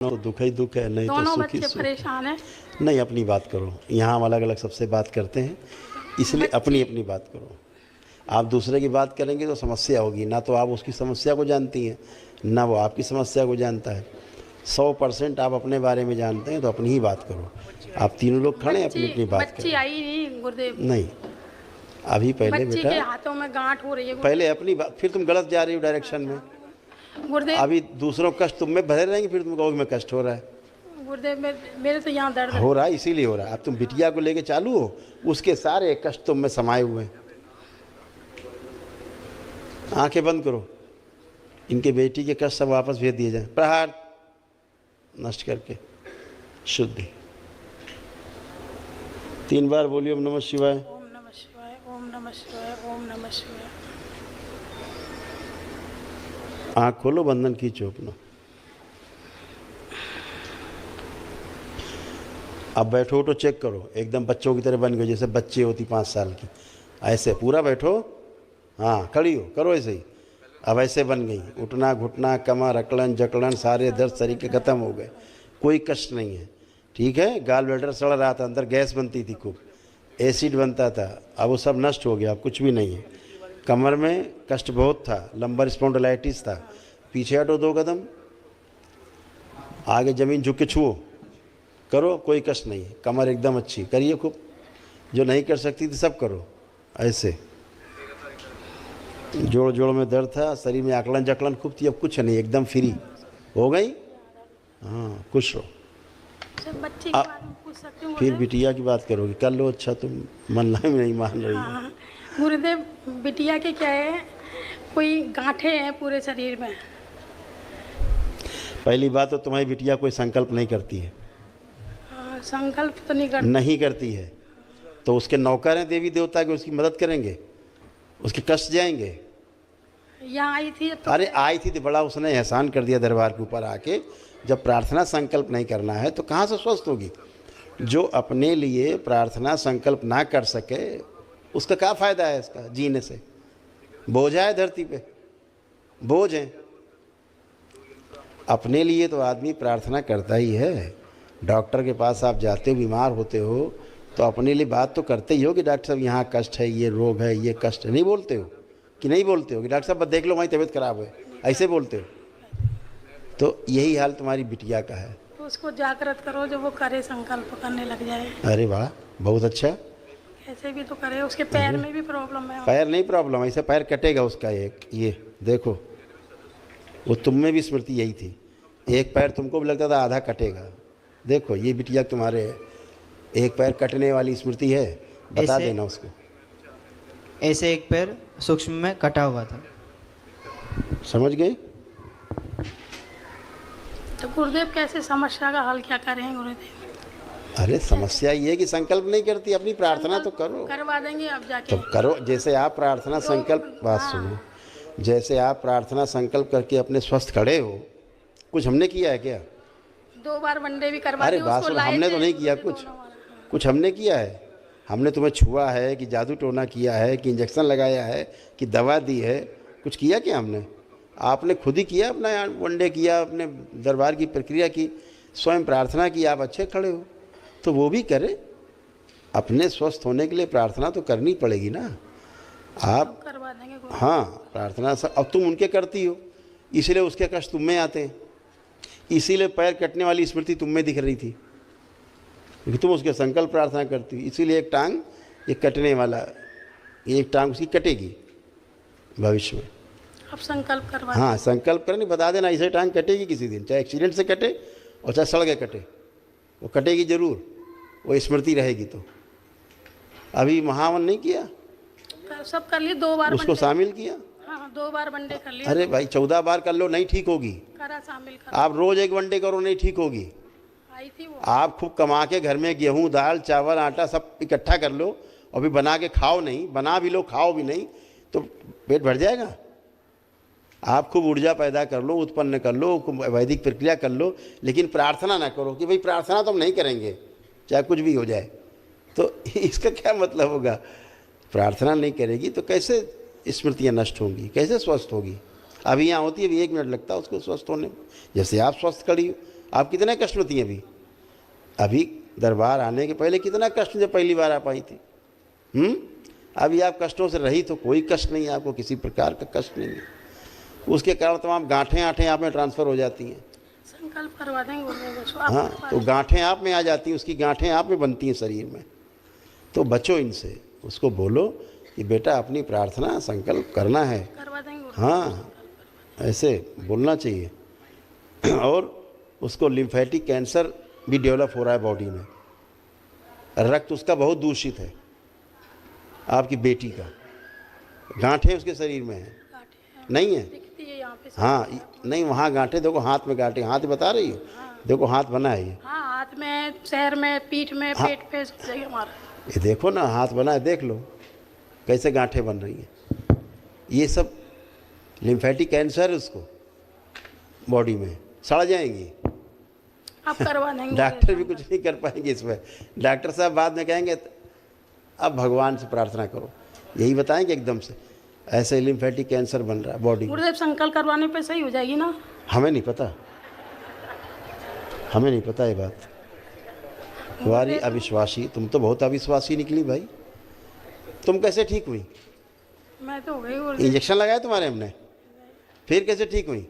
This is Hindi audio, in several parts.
तो दुख ही दुख है, नहीं तो दोनों सुखी बच्चे सुख। परेशान हैं। नहीं, अपनी बात करो। यहाँ हम अलग अलग सबसे बात करते हैं, इसलिए अपनी अपनी बात करो। आप दूसरे की बात करेंगे तो समस्या होगी, ना तो आप उसकी समस्या को जानती हैं, ना वो आपकी समस्या को जानता है। 100% आप अपने बारे में जानते हैं, तो अपनी ही बात करो। आप तीनों लोग खड़े हैं, अपनी अपनी बात बच्ची करो। आई नहीं गुरुदेव। नहीं, अभी पहले बच्ची बेटा, के हाथों में गांठ हो रही है पहले अपनी बात, फिर तुम गलत जा रही हो डायरेक्शन में। गुरुदेव। अभी दूसरों का कष्ट तुम में भरे रहेंगे, फिर तुम कहोगे मैं कष्ट हो रहा है। गुरुदेव मेरे तो यहाँ दर्द हो रहा है, इसीलिए हो रहा है। अब तुम बिटिया को लेके चालू हो, उसके सारे कष्ट तुम में समाये हुए हैं। आंखें बंद करो, इनके बेटी के कष्ट सब वापस भेज दिए जाए, प्रहार नष्ट करके शुद्धि। 3 बार बोलिए ओम नमः शिवाय। ओम नमः शिवाय, ओम नमः शिवाय, ओम नमः शिवाय। आँख खोलो, बंधन खींचो अपना। अब बैठो तो चेक करो, एकदम बच्चों की तरह बन गए, जैसे बच्चे होती 5 साल की। ऐसे पूरा बैठो, हाँ खड़ी हो, करो ऐसे ही। अब ऐसे बन गई, उठना घुटना कमर अकड़न जकड़न सारे दर्द तरीके ख़त्म हो गए, कोई कष्ट नहीं है। ठीक है, गाल ब्लैडर सड़ रहा था, अंदर गैस बनती थी, खूब एसिड बनता था, अब वो सब नष्ट हो गया, अब कुछ भी नहीं है। कमर में कष्ट बहुत था, लंबर स्पॉन्डिलाइटिस था। पीछे हटो 2 कदम, आगे ज़मीन झुक के छुओ, करो, कोई कष्ट नहीं है। कमर एकदम अच्छी, करिए खूब। जो नहीं कर सकती थी सब करो ऐसे। जोड़ जोड़ में दर्द था, शरीर में आकलन जकलन खूब थी, अब कुछ नहीं, एकदम फ्री हो गई। हाँ, खुश रहो। बच्चे के बारे में पूछ सकती हूँ फिर गुरुदेव? बिटिया की बात करोगी, कर लो। अच्छा, तुम मनना ही नहीं मान रही हो। हाँ, गुरुदेव बिटिया के क्या है, कोई गांठे हैं पूरे शरीर में। पहली बात तो तुम्हारी बिटिया कोई संकल्प नहीं करती है। संकल्प तो नहीं करती है, तो उसके नौकर हैं देवी देवता के, उसकी मदद करेंगे, उसके कष्ट जाएंगे। यहाँ आई थी तो अरे आई थी तो बड़ा उसने एहसान कर दिया दरबार के ऊपर आके। जब प्रार्थना संकल्प नहीं करना है तो कहाँ से स्वस्थ होगी? जो अपने लिए प्रार्थना संकल्प ना कर सके, उसका क्या फ़ायदा है इसका जीने से? बोझ है धरती पे, बोझ है। अपने लिए तो आदमी प्रार्थना करता ही है। डॉक्टर के पास आप जाते हो, बीमार होते हो, तो अपने लिए बात तो करते ही हो कि डॉक्टर साहब यहाँ कष्ट है, ये रोग है, ये कष्ट है। नहीं बोलते हो कि नहीं बोलते हो कि डॉक्टर साहब बस देख लो हमारी तबीयत खराब है, ऐसे बोलते हो? तो यही हाल तुम्हारी बिटिया का है। तो उसको जागृत करो, जो वो करे, संकल्प करने लग जाए। अरे वाह, बहुत अच्छा। ऐसे भी तो करे। उसके पैर में भी प्रॉब्लम है। पैर नहीं प्रॉब्लम, ऐसे पैर कटेगा उसका एक। ये देखो, वो तुम में भी स्मृति यही थी, एक पैर तुमको भी लगता था आधा कटेगा। देखो ये बिटिया तुम्हारे एक पैर कटने वाली स्मृति है, बता देना उसको। ऐसे एक पैर सूक्ष्म में कटा हुआ था। समझ गए? तो गुरुदेव कैसे समस्या का हल क्या करें गुरुदेव? अरे समस्या ये है कि संकल्प नहीं करती, अपनी प्रार्थना तो करो। करवा देंगे अब जाके। तो करो, जैसे आप प्रार्थना संकल्प, बात सुनो, जैसे आप प्रार्थना संकल्प करके अपने स्वस्थ खड़े हो, कुछ हमने किया है क्या? 2 बार वनडे भी करवा अरे दी, बात उसको सुनो, लाए हमने थे, तो नहीं किया कुछ। कुछ हमने किया है? हमने तुम्हें छुआ है कि जादू टोना किया है कि इंजेक्शन लगाया है कि दवा दी है? कुछ किया क्या हमने? आपने खुद ही किया, अपना वनडे किया, अपने दरबार की प्रक्रिया की, स्वयं प्रार्थना की, आप अच्छे खड़े हो। तो वो भी करे। अपने स्वस्थ होने के लिए प्रार्थना तो करनी पड़ेगी ना। आप करवा देंगे गुरुदेव। हाँ, प्रार्थना सब अब तुम उनके करती हो, इसीलिए उसके कष्ट तुम में आते हैं। इसीलिए पैर कटने वाली स्मृति तुम में दिख रही थी, क्योंकि तुम उसके संकल्प प्रार्थना करती हो। इसीलिए एक टांग ये कटने वाला, एक टांग उसकी कटेगी भविष्य में। अब संकल्प करवा हाँ, संकल्प करने बता देना, ऐसे टांग कटेगी किसी दिन, चाहे एक्सीडेंट से कटे और चाहे सड़ के कटे, वो कटेगी जरूर, वो स्मृति रहेगी। तो अभी महावन नहीं किया, सब कर लिए। 2 बार उसको शामिल किया। हाँ, 2 बार वनडे कर लिए। अरे भाई 14 बार कर लो, नहीं ठीक होगी। करा, शामिल कर। आप रोज एक वनडे करो, नहीं ठीक होगी। आई थी वो। आप खूब कमा के घर में गेहूं दाल चावल आटा सब इकट्ठा कर लो, और भी बना के खाओ नहीं, बना भी लो खाओ भी नहीं, तो पेट भर जाएगा। आप खूब ऊर्जा पैदा कर लो, उत्पन्न कर लो, वैदिक प्रक्रिया कर लो, लेकिन प्रार्थना ना करो कि भाई प्रार्थना तो हम नहीं करेंगे चाहे कुछ भी हो जाए। तो इसका क्या मतलब होगा? प्रार्थना नहीं करेगी तो कैसे स्मृतियाँ नष्ट होंगी, कैसे स्वस्थ होगी? अभी यहाँ होती है, अभी 1 मिनट लगता है उसको स्वस्थ होने में। जैसे आप स्वस्थ खड़ी हो, आप कितने कष्ट में थी अभी? अभी दरबार आने के पहले कितना कष्ट जब पहली बार आप आई थी? अभी आप कष्टों से रही तो कोई कष्ट नहीं है आपको, किसी प्रकार का कष्ट नहीं है। उसके कारण तमाम गांठें आप में ट्रांसफ़र हो जाती हैं। संकल्प करवा देंगे गुरुदेव को। हाँ, तो गांठें आप में आ जाती हैं, उसकी गांठें आप में बनती हैं शरीर में। तो बचो इनसे, उसको बोलो कि बेटा अपनी प्रार्थना संकल्प करना है। करवा देंगे गुरुदेव। हाँ, ऐसे बोलना चाहिए। और उसको लिम्फेटिक कैंसर भी डेवलप हो रहा है बॉडी में, रक्त उसका बहुत दूषित है, आपकी बेटी का। गांठें उसके शरीर में है, नहीं है? दिखती है यहाँ पे। हाँ, नहीं वहाँ गांठें देखो, हाथ में गांठें, हाथ बता रही हो? देखो हाथ बना है ये। हाँ, हाथ में, पैर में, पीठ में, पेट पे, सब जगह हमारा। ये देखो ना, हाथ बना है, देख लो कैसे गांठें बन रही हैं। ये सब लिम्फेटिक कैंसर है उसको, बॉडी में सड़ जाएंगी। आप करवा देंगे। डॉक्टर भी कुछ नहीं कर पाएंगे इसमें। डॉक्टर साहब बाद में कहेंगे अब भगवान से प्रार्थना करो, यही बताएंगे एकदम से ऐसे लिम्फेटिक कैंसर बन रहा है बॉडी में। गुरुदेव संकल्प करवाने पे सही हो जाएगी ना? हमें नहीं पता, हमें नहीं पता ये बात। तुम्हारी अविश्वासी, तुम तो बहुत अविश्वासी निकली भाई। तुम कैसे ठीक हुई? मैं तो हो गई गुरुदेव। इंजेक्शन लगाया तुम्हारे हमने, फिर कैसे ठीक हुई?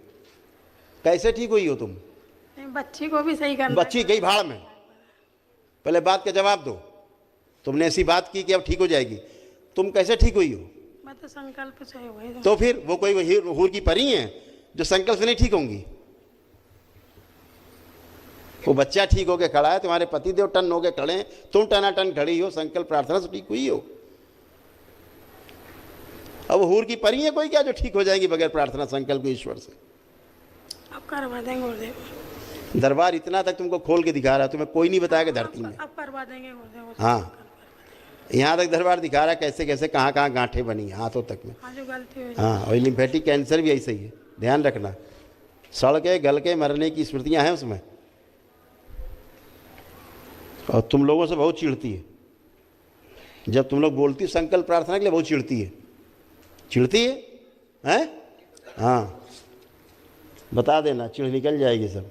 कैसे ठीक हुई हो तुम? नहीं, बच्ची को भी सही करना। बच्ची गई भाड़ में। पहले बात का जवाब दो। तुमने ऐसी बात की कि अब ठीक हो जाएगी, तुम कैसे ठीक हुई हो? मैं तो संकल्प से हो गई। तो फिर वो कोई हूर की परी है जो संकल्प से नहीं ठीक होंगी? वो बच्चा ठीक होके खड़ा है, तुम्हारे पति देव टन होके खड़े हैं, तुम टनाटन खड़ी हो, संकल्प प्रार्थना से ठीक हुई हो। अब हूर की परी है कोई क्या जो ठीक हो जाएगी बगैर प्रार्थना संकल्प के ईश्वर से? अब करवा देंगे गुरुदेव। दरबार इतना तक तुमको खोल के दिखा रहा है, तुम्हें कोई नहीं बताएगा धरती में। अब करवा देंगे गुरुदेव। हाँ, यहाँ तक दरबार दिखा रहा है कैसे कैसे कहाँ कहाँ गांठें बनी हैं हाथों तक में। हाँ, जो गलती हुई। हाँ, और लिम्फेटिक कैंसर भी ऐसे ही है, ध्यान रखना। सड़ के गल के मरने की स्मृतियाँ हैं उसमें, और तुम लोगों से बहुत चिढ़ती है। जब तुम लोग बोलती हो संकल्प प्रार्थना के लिए, बहुत चिढ़ती है। चिढ़ती है, हैं? हाँ, बता देना, चिढ़ निकल जाएगी सब।